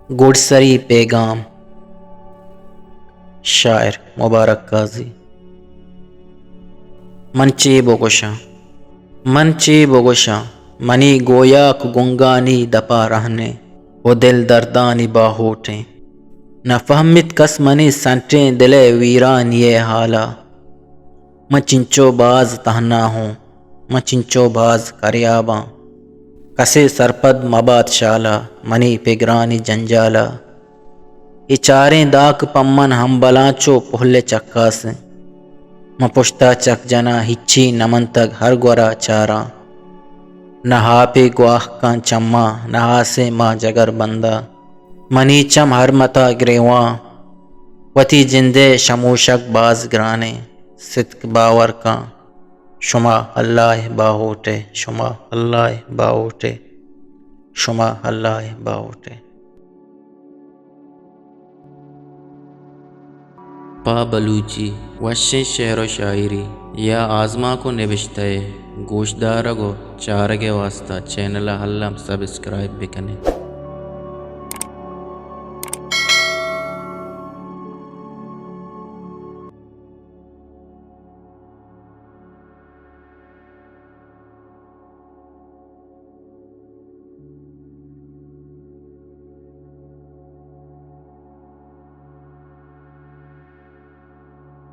गुडसरी पैगाम। शायर मुबारक काजी। मनचे बोगोशा मनी गोयाक गुंगानी दपा रहने वो दिल दर्दानी बाहोटे न फहमित कस मनी संटे दिले वीरान ये हाला म चिंचो बाज तहना हूँ म चिंचो बाज करियाबा कसे सरपद मबाद शाला मनी पिगरानी जंजाला इचारें दाक पम्मन हम बलाचो पुहले चक्का से म पुश्ता चक जना हिच्ची नमन तक हर गोरा चारा न हापे ग्वाह का चम्मा न हासे माँ जगर बंदा मनी चम हर मता ग्रेवा वती जिंदे शमूशक बाज ग्राने सिद्क बावर का शुमा अल्लाह बाहोटे शुमा अल्लाह बाहोटे शुमा अल्लाह बाहोटे। पा बलूची वशे शेर व शायरी या आज़मा को नविश्ते गोशदार गो चारगे वास्ता चैनल हल्लम सब्सक्राइब बिकने।